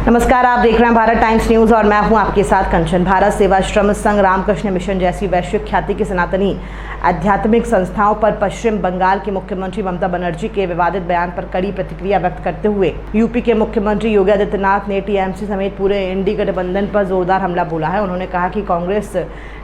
नमस्कार, आप देख रहे हैं भारत टाइम्स न्यूज और मैं हूं आपके साथ कंचन। भारत सेवाश्रम संघ, रामकृष्ण मिशन जैसी वैश्विक ख्याति की सनातनी आध्यात्मिक संस्थाओं पर पश्चिम बंगाल की मुख्यमंत्री ममता बनर्जी के विवादित बयान पर कड़ी प्रतिक्रिया व्यक्त करते हुए यूपी के मुख्यमंत्री योगी आदित्यनाथ ने टीएमसी समेत पूरे इंडी गठबंधन पर जोरदार हमला बोला है। उन्होंने कहा कि कांग्रेस,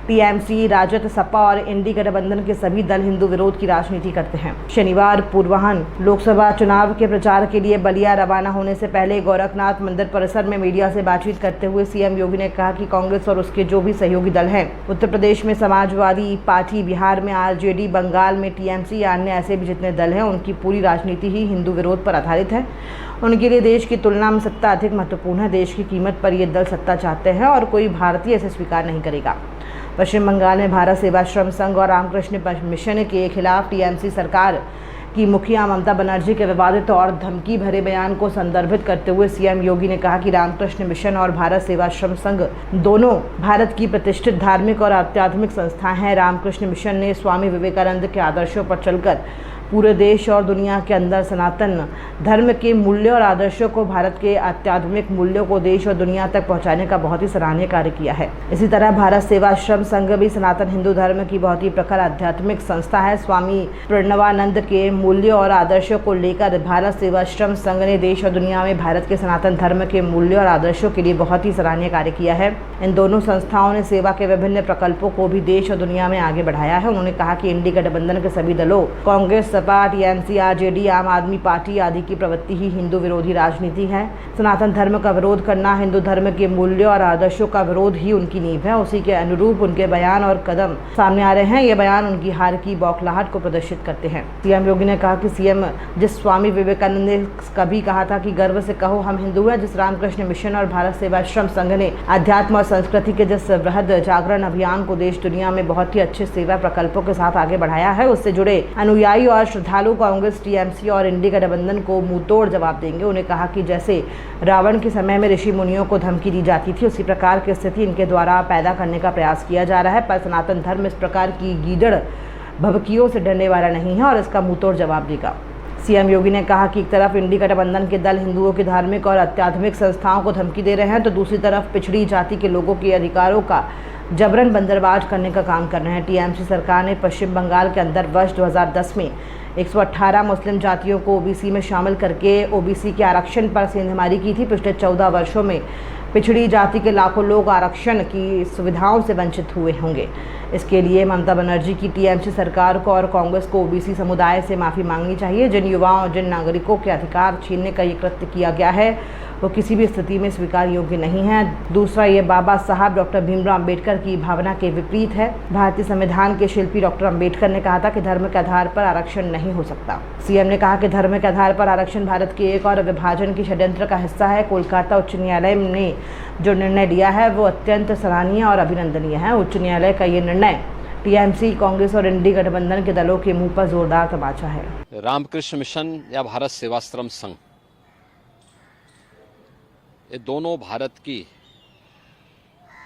टीएमसी, राजद, सपा और इंडी गठबंधन के सभी दल हिंदू विरोध की राजनीति करते हैं। शनिवार पूर्वाह्न लोकसभा चुनाव के प्रचार के लिए बलिया रवाना होने से पहले गोरखनाथ मंदिर परिसर में मीडिया से बातचीत करते हुए सीएम योगी ने कहा कि कांग्रेस और उसके जो भी सहयोगी दल हैं, उत्तर प्रदेश में समाजवादी पार्टी, बिहार में आरजेडी, बंगाल में टीएमसी या अन्य ऐसे भी जितने दल हैं, उनकी पूरी राजनीति ही हिंदू विरोध पर आधारित है। उनके लिए देश की तुलना में सत्ता अधिक महत्वपूर्ण है। देश की कीमत पर ये दल सत्ता चाहते हैं और कोई भारतीय इसे स्वीकार नहीं करेगा। पश्चिम बंगाल में भारत सेवाश्रम संघ और रामकृष्ण मिशन के खिलाफ टीएमसी सरकार की मुखिया ममता बनर्जी के विवादित और धमकी भरे बयान को संदर्भित करते हुए सीएम योगी ने कहा कि रामकृष्ण मिशन और भारत सेवाश्रम संघ दोनों भारत की प्रतिष्ठित धार्मिक और आध्यात्मिक संस्थाएं हैं। रामकृष्ण मिशन ने स्वामी विवेकानंद के आदर्शों पर चलकर पूरे देश और दुनिया के अंदर सनातन धर्म के मूल्यों और आदर्शों को, भारत के आध्यात्मिक मूल्यों को देश और दुनिया तक पहुंचाने का बहुत ही सराहनीय कार्य किया है। इसी तरह भारत सेवाश्रम संघ भी सनातन हिंदू धर्म की बहुत ही प्रखर आध्यात्मिक संस्था है। स्वामी प्रणवानंद के मूल्यों और आदर्शों को लेकर भारत सेवाश्रम संघ ने देश और दुनिया में भारत के सनातन धर्म के मूल्यों और आदर्शों के लिए बहुत ही सराहनीय कार्य किया है। इन दोनों संस्थाओं ने सेवा के विभिन्न प्रकल्पों को भी देश और दुनिया में आगे बढ़ाया है। उन्होंने कहा कि इंडी गठबंधन के सभी दलों, कांग्रेस, सपा, टीएमसी, आरजेडी, आम आदमी पार्टी आदि की प्रवृत्ति ही हिंदू विरोधी राजनीति है। सनातन धर्म का विरोध करना हिंदू धर्म के मूल्यों और आदर्शों का विरोध ही उनकी नींव है। उसी के अनुरूप उनके बयान और कदम सामने आ रहे हैं। ये बयान उनकी हार की बौखलाहट को प्रदर्शित करते हैं। सीएम योगी ने कहा कि सीएम जिस स्वामी विवेकानंद ने कभी कहा था कि गर्व से कहो हम हिंदू हैं, जिस रामकृष्ण मिशन और भारत सेवाश्रम संघ ने अध्यात्म और संस्कृति के जिस वृहद जागरण अभियान को देश दुनिया में बहुत ही अच्छे सेवा प्रकल्पों के साथ आगे बढ़ाया है, उससे जुड़े अनुयायी और श्रद्धालु कांग्रेस, टीएमसी और इंडी गठबंधन को मुंहतोड़ जवाब देंगे। उन्हें कहा कि जैसे रावण के समय में ऋषि मुनियों को धमकी दी जाती थी, उसी प्रकार की स्थिति इनके द्वारा पैदा करने का प्रयास किया जा रहा है। पर सनातन धर्म इस प्रकार की गीदड़ भभकियों से डरने वाला नहीं है और इसका मुंहतोड़ जवाब देगा। सीएम योगी ने कहा कि एक तरफ इंडी गठबंधन के दल हिंदुओं की धार्मिक और आध्यात्मिक संस्थाओं को धमकी दे रहे हैं, तो दूसरी तरफ पिछड़ी जाति के लोगों के अधिकारों का जबरन बंदरबाज करने का काम कर रहे हैं। टीएमसी सरकार ने पश्चिम बंगाल के अंदर वर्ष 2010 में 118 मुस्लिम जातियों को ओबीसी में शामिल करके ओबीसी के आरक्षण पर सेंधमारी की थी। पिछले 14 वर्षों में पिछड़ी जाति के लाखों लोग आरक्षण की सुविधाओं से वंचित हुए होंगे। इसके लिए ममता बनर्जी की टीएमसी सरकार को और कांग्रेस को ओबीसी समुदाय से माफ़ी मांगनी चाहिए। जिन युवाओं, जिन नागरिकों के अधिकार छीनने का ये कृत्य किया गया है, वो किसी भी स्थिति में स्वीकार योग्य नहीं है। दूसरा, ये बाबा साहब डॉक्टर भीमराव अंबेडकर की भावना के विपरीत है। भारतीय संविधान के शिल्पी डॉक्टर अंबेडकर ने कहा था कि धर्म के आधार पर आरक्षण नहीं हो सकता। सीएम ने कहा कि धर्म के आधार पर आरक्षण भारत के एक और विभाजन की षड्यंत्र का हिस्सा है। कोलकाता उच्च न्यायालय ने जो निर्णय लिया है वो अत्यंत सराहनीय और अभिनंदनीय है। उच्च न्यायालय का ये निर्णय टीएमसी, कांग्रेस और इंडी गठबंधन के दलों के मुंह पर जोरदार तमाचा है। रामकृष्ण मिशन या भारत सेवाश्रम संघ, ये दोनों भारत की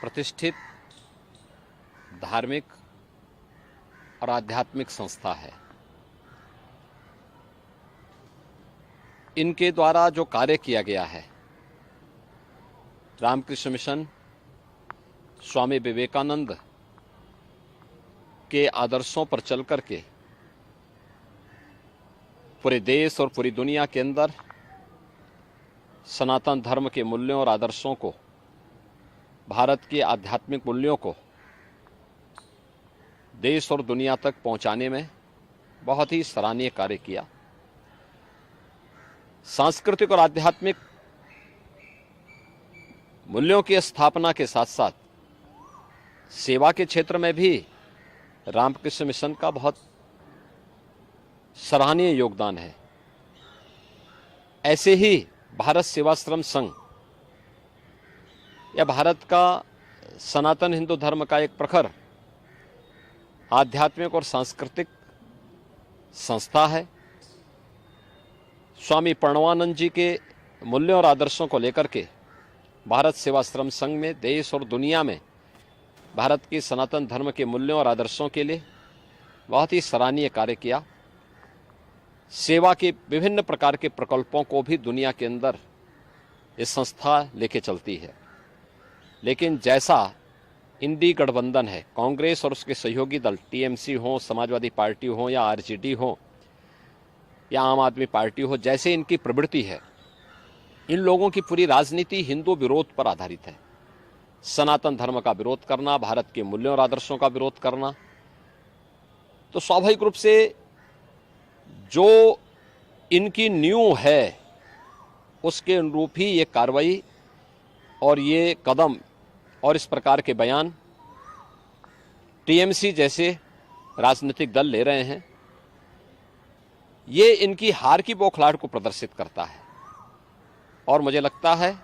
प्रतिष्ठित धार्मिक और आध्यात्मिक संस्था है। इनके द्वारा जो कार्य किया गया है, रामकृष्ण मिशन स्वामी विवेकानंद के आदर्शों पर चल करके पूरे देश और पूरी दुनिया के अंदर सनातन धर्म के मूल्यों और आदर्शों को, भारत के आध्यात्मिक मूल्यों को देश और दुनिया तक पहुंचाने में बहुत ही सराहनीय कार्य किया। सांस्कृतिक और आध्यात्मिक मूल्यों की स्थापना के साथ साथ सेवा के क्षेत्र में भी रामकृष्ण मिशन का बहुत सराहनीय योगदान है। ऐसे ही भारत सेवाश्रम संघ या भारत का सनातन हिंदू धर्म का एक प्रखर आध्यात्मिक और सांस्कृतिक संस्था है। स्वामी प्रणवानंद जी के मूल्यों और आदर्शों को लेकर के भारत सेवाश्रम संघ में देश और दुनिया में भारत के सनातन धर्म के मूल्यों और आदर्शों के लिए बहुत ही सराहनीय कार्य किया। सेवा के विभिन्न प्रकार के प्रकल्पों को भी दुनिया के अंदर ये संस्था लेके चलती है। लेकिन जैसा इंडी गठबंधन है, कांग्रेस और उसके सहयोगी दल टीएमसी हो, समाजवादी पार्टी हो या आरजेडी हो या आम आदमी पार्टी हो, जैसे इनकी प्रवृत्ति है, इन लोगों की पूरी राजनीति हिंदू विरोध पर आधारित है। सनातन धर्म का विरोध करना, भारत के मूल्यों और आदर्शों का विरोध करना। तो स्वाभाविक रूप से जो इनकी नींव है उसके अनुरूप ही ये कार्रवाई और ये कदम और इस प्रकार के बयान टीएमसी जैसे राजनीतिक दल ले रहे हैं। ये इनकी हार की बौखलाहट को प्रदर्शित करता है। और मुझे लगता है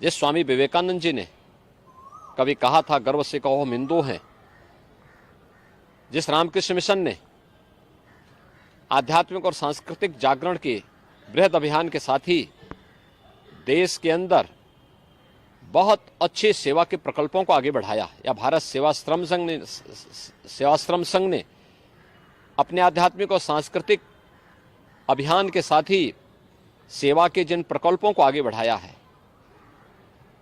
जिस स्वामी विवेकानंद जी ने कभी कहा था, गर्व से कहो हम हिंदू हैं, जिस रामकृष्ण मिशन ने आध्यात्मिक और सांस्कृतिक जागरण के बृहद अभियान के साथ ही देश के अंदर बहुत अच्छे सेवा के प्रकल्पों को आगे बढ़ाया, या भारत सेवाश्रम संघ ने अपने आध्यात्मिक और सांस्कृतिक अभियान के साथ ही सेवा के जिन प्रकल्पों को आगे बढ़ाया है,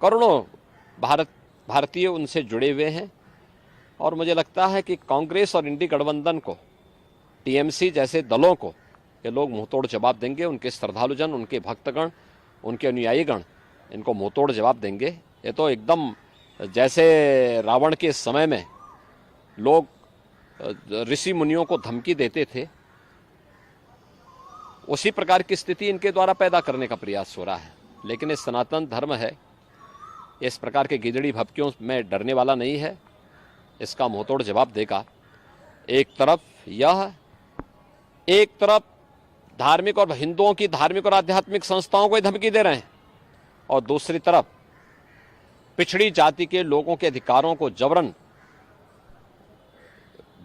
करोड़ों भारतीय उनसे जुड़े हुए हैं। और मुझे लगता है कि कांग्रेस और इंडी गठबंधन को, टीएमसी जैसे दलों को ये लोग मुंहतोड़ जवाब देंगे। उनके श्रद्धालुजन, उनके भक्तगण, उनके अनुयायीगण इनको मुंहतोड़ जवाब देंगे। ये तो एकदम जैसे रावण के समय में लोग ऋषि मुनियों को धमकी देते थे, उसी प्रकार की स्थिति इनके द्वारा पैदा करने का प्रयास हो रहा है। लेकिन ये सनातन धर्म है, इस प्रकार के गिदड़ी भपकियों में डरने वाला नहीं है, इसका मुंहतोड़ जवाब देगा। एक तरफ धार्मिक और हिंदुओं की धार्मिक और आध्यात्मिक संस्थाओं को धमकी दे रहे हैं, और दूसरी तरफ पिछड़ी जाति के लोगों के अधिकारों को जबरन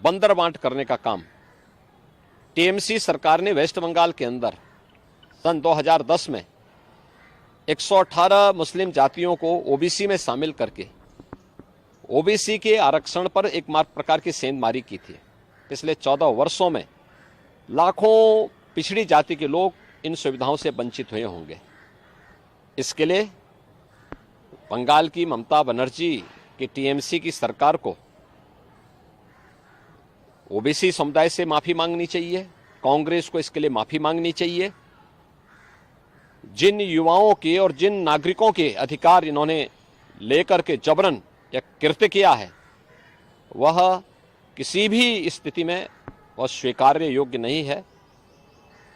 बंदर बांट करने का काम टीएमसी सरकार ने वेस्ट बंगाल के अंदर सन 2010 में 118 मुस्लिम जातियों को ओबीसी में शामिल करके ओबीसी के आरक्षण पर एक प्रकार की सेंधमारी की थी। पिछले 14 वर्षों में लाखों पिछड़ी जाति के लोग इन सुविधाओं से वंचित हुए होंगे। इसके लिए बंगाल की ममता बनर्जी की टीएमसी की सरकार को ओबीसी समुदाय से माफी मांगनी चाहिए, कांग्रेस को इसके लिए माफी मांगनी चाहिए। जिन युवाओं के और जिन नागरिकों के अधिकार इन्होंने लेकर के जबरन या कृत्य किया है, वह किसी भी स्थिति में वह स्वीकार्य योग्य नहीं है।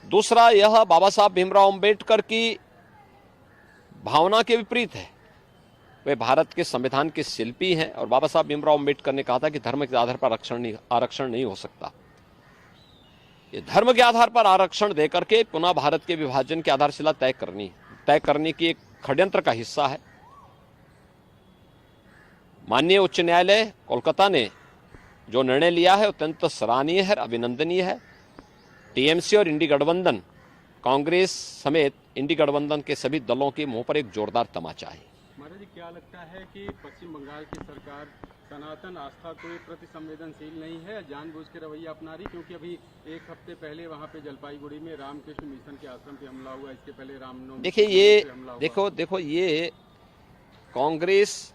दूसरा, यह बाबा साहब भीमराव अंबेडकर की भावना के विपरीत है। वे भारत के संविधान के शिल्पी हैं, और बाबा साहब भीमराव अंबेडकर ने कहा था कि धर्म के आधार पर आरक्षण नहीं हो सकता। ये धर्म के आधार पर आरक्षण देकर के पुनः भारत के विभाजन की आधारशिला तय करने की एक षड्यंत्र का हिस्सा है। माननीय उच्च न्यायालय कोलकाता ने जो निर्णय लिया है अत्यंत सराहनीय है, अभिनंदनीय है। टीएमसी और इंडी गठबंधन, कांग्रेस समेत इंडी गठबंधन के सभी दलों के मुंह पर एक जोरदार तमाचा है। महाराज जी, क्या लगता है कि पश्चिम बंगाल की सरकार सनातन आस्था के प्रति संवेदनशील नहीं है, जानबूझ के रवैया अपना रही? क्योंकि अभी एक हफ्ते पहले वहां पे जलपाईगुड़ी में रामकृष्ण मिशन के आश्रम पे हमला हुआ, इसके पहले रामनवमी देखिए ये देखो ये कांग्रेस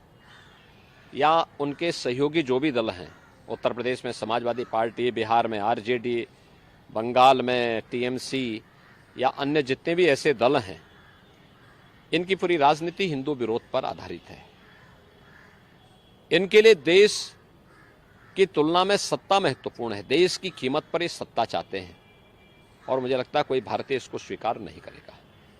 या उनके सहयोगी जो भी दल हैं, उत्तर प्रदेश में समाजवादी पार्टी, बिहार में आरजेडी, बंगाल में टीएमसी या अन्य जितने भी ऐसे दल हैं, इनकी पूरी राजनीति हिंदू विरोध पर आधारित है। इनके लिए देश की तुलना में सत्ता महत्वपूर्ण है। देश की कीमत पर ये सत्ता चाहते हैं, और मुझे लगता है कोई भारतीय इसको स्वीकार नहीं करेगा।